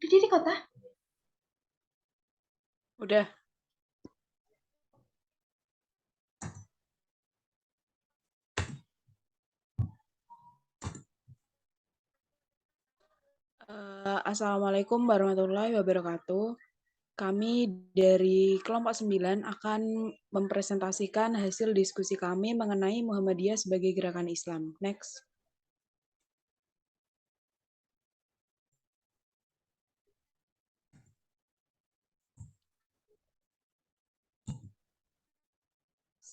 Berdiri kota. Udah. Assalamualaikum warahmatullahi wabarakatuh. Kami dari kelompok 9 akan mempresentasikan hasil diskusi kami mengenai Muhammadiyah sebagai gerakan Islam. Next.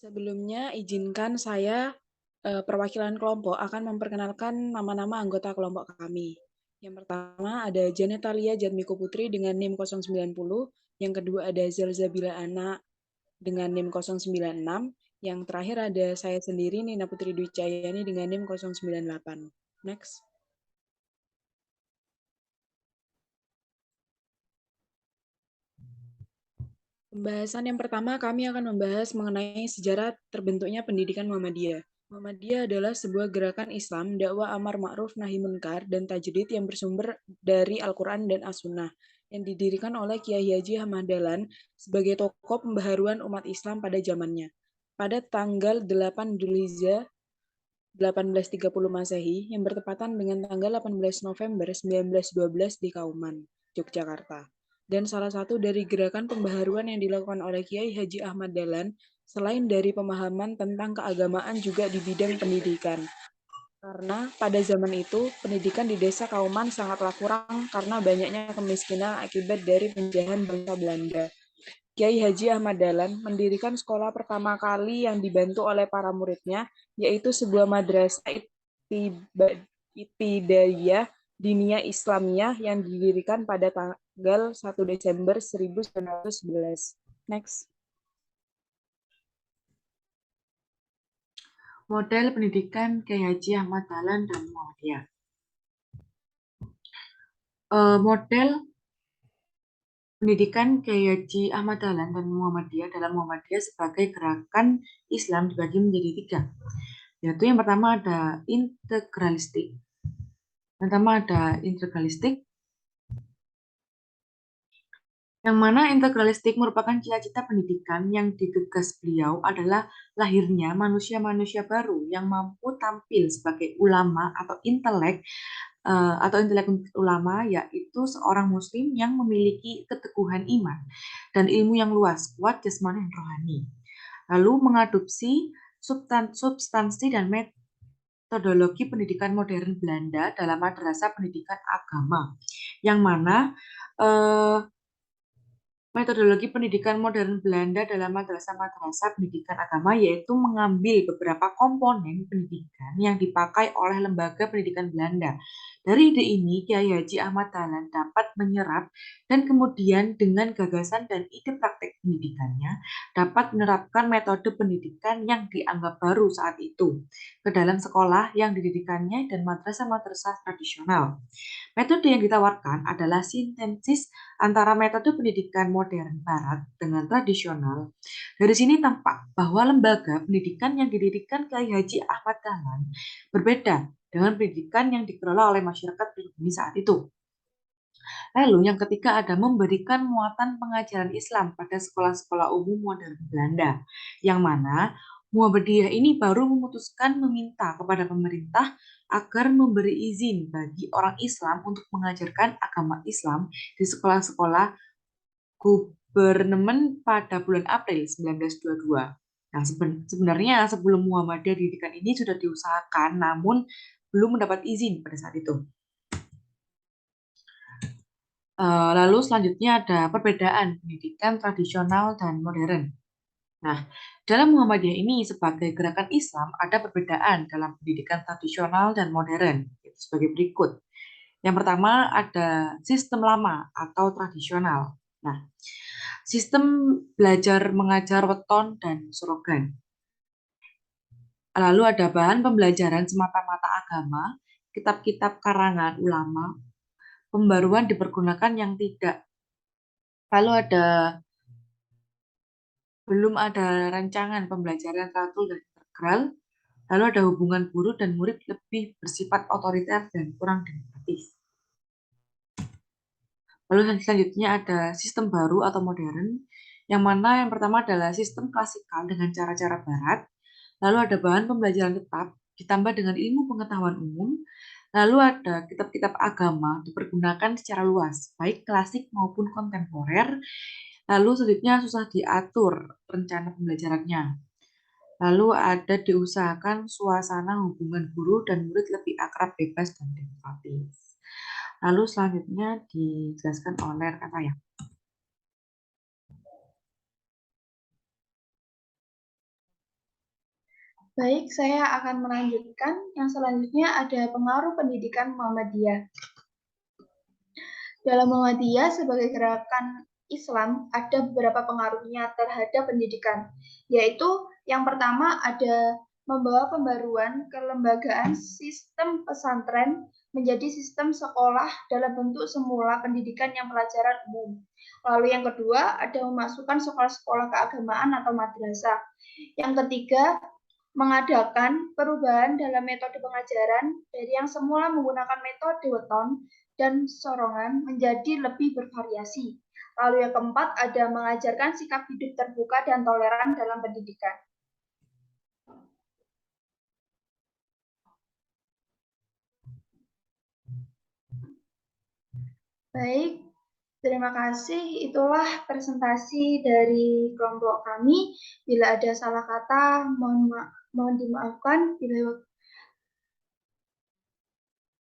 Sebelumnya, izinkan saya perwakilan kelompok akan memperkenalkan nama-nama anggota kelompok kami. Yang pertama ada Janet Talia Jatmiko Putri dengan NIM 090, yang kedua ada Zelzabila Ana dengan NIM 096, yang terakhir ada saya sendiri Nina Putri Dwi Cahyani dengan NIM 098. Next. Pembahasan yang pertama, kami akan membahas mengenai sejarah terbentuknya pendidikan Muhammadiyah. Muhammadiyah adalah sebuah gerakan Islam, dakwah amar ma'ruf nahi munkar, dan tajdid yang bersumber dari Al-Quran dan As-Sunnah, yang didirikan oleh Kiai Haji Ahmad Dahlan sebagai tokoh pembaharuan umat Islam pada zamannya. Pada tanggal 8 Dzulhijjah 1830 Masehi, yang bertepatan dengan tanggal 18 November 1912 di Kauman, Yogyakarta. Dan salah satu dari gerakan pembaharuan yang dilakukan oleh Kiai Haji Ahmad Dahlan, selain dari pemahaman tentang keagamaan juga di bidang pendidikan. Karena pada zaman itu, pendidikan di desa Kauman sangatlah kurang karena banyaknya kemiskinan akibat dari penjajahan bangsa Belanda. Kiai Haji Ahmad Dahlan mendirikan sekolah pertama kali yang dibantu oleh para muridnya, yaitu sebuah madrasah ibtidaiyah diniyah Islamiyah yang didirikan pada tanggal 1 Desember 1911. Next. Model pendidikan Kiai Haji Ahmad Dahlan dan Muhammadiyah. Model pendidikan Kiai Haji Ahmad Dahlan dan Muhammadiyah dalam Muhammadiyah sebagai gerakan Islam dibagi menjadi 3. Yaitu yang pertama ada integralistik. Yang mana integralistik merupakan cita-cita pendidikan yang digagas beliau adalah lahirnya manusia-manusia baru yang mampu tampil sebagai ulama atau intelek ulama, yaitu seorang muslim yang memiliki keteguhan iman dan ilmu yang luas, kuat jasmani dan rohani. Lalu mengadopsi substansi dan metodologi pendidikan modern Belanda dalam madrasah pendidikan agama, yang mana metodologi pendidikan modern Belanda dalam madrasah-madrasah pendidikan agama yaitu mengambil beberapa komponen pendidikan yang dipakai oleh lembaga pendidikan Belanda. Dari ide ini, Kiai Haji Ahmad Dahlan dapat menyerap dan kemudian dengan gagasan dan ide praktek pendidikannya dapat menerapkan metode pendidikan yang dianggap baru saat itu ke dalam sekolah yang dididikannya dan madrasah-madrasah tradisional. Metode yang ditawarkan adalah sintesis antara metode pendidikan modern Barat dengan tradisional. Dari sini tampak bahwa lembaga pendidikan yang didirikan Kiai Haji Ahmad Dahlan berbeda dengan pendidikan yang dikelola oleh masyarakat pribumi saat itu. Lalu yang ketiga ada memberikan muatan pengajaran Islam pada sekolah-sekolah umum modern Belanda, yang mana Muhammadiyah ini baru memutuskan meminta kepada pemerintah agar memberi izin bagi orang Islam untuk mengajarkan agama Islam di sekolah-sekolah gubernemen pada bulan April 1922. Nah, sebenarnya sebelum Muhammadiyah didirikan ini sudah diusahakan, namun belum mendapat izin pada saat itu. Lalu selanjutnya ada perbedaan pendidikan tradisional dan modern. Nah, dalam Muhammadiyah ini sebagai gerakan Islam ada perbedaan dalam pendidikan tradisional dan modern, yaitu sebagai berikut. Yang pertama ada sistem lama atau tradisional. Nah, sistem belajar mengajar weton dan slogan. Lalu ada bahan pembelajaran semata-mata agama, kitab-kitab karangan ulama, pembaruan dipergunakan yang tidak. Lalu belum ada rancangan pembelajaran teratur dan integral. Lalu ada hubungan guru dan murid lebih bersifat otoriter dan kurang demokratis. Lalu selanjutnya ada sistem baru atau modern, yang mana yang pertama adalah sistem klasikal dengan cara-cara barat, lalu ada bahan pembelajaran tetap, ditambah dengan ilmu pengetahuan umum, lalu ada kitab-kitab agama dipergunakan secara luas, baik klasik maupun kontemporer, lalu selanjutnya susah diatur rencana pembelajarannya. Lalu ada diusahakan suasana hubungan guru dan murid lebih akrab, bebas, dan demokratis. Lalu selanjutnya dijelaskan oleh rekan saya. Baik, saya akan melanjutkan. Yang selanjutnya ada pengaruh pendidikan Muhammadiyah. Dalam Muhammadiyah sebagai gerakan Islam, ada beberapa pengaruhnya terhadap pendidikan, yaitu yang pertama ada membawa pembaruan kelembagaan sistem pesantren menjadi sistem sekolah dalam bentuk semula pendidikan yang pelajaran umum. Lalu yang kedua ada memasukkan sekolah-sekolah keagamaan atau madrasah. Yang ketiga, mengadakan perubahan dalam metode pengajaran dari yang semula menggunakan metode weton dan sorongan menjadi lebih bervariasi. Lalu yang keempat ada mengajarkan sikap hidup terbuka dan toleran dalam pendidikan. Baik, terima kasih. Itulah presentasi dari kelompok kami. Bila ada salah kata, mohon dimaafkan.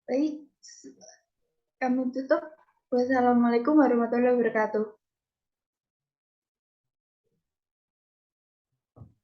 Baik, kami tutup. Wassalamualaikum warahmatullahi wabarakatuh.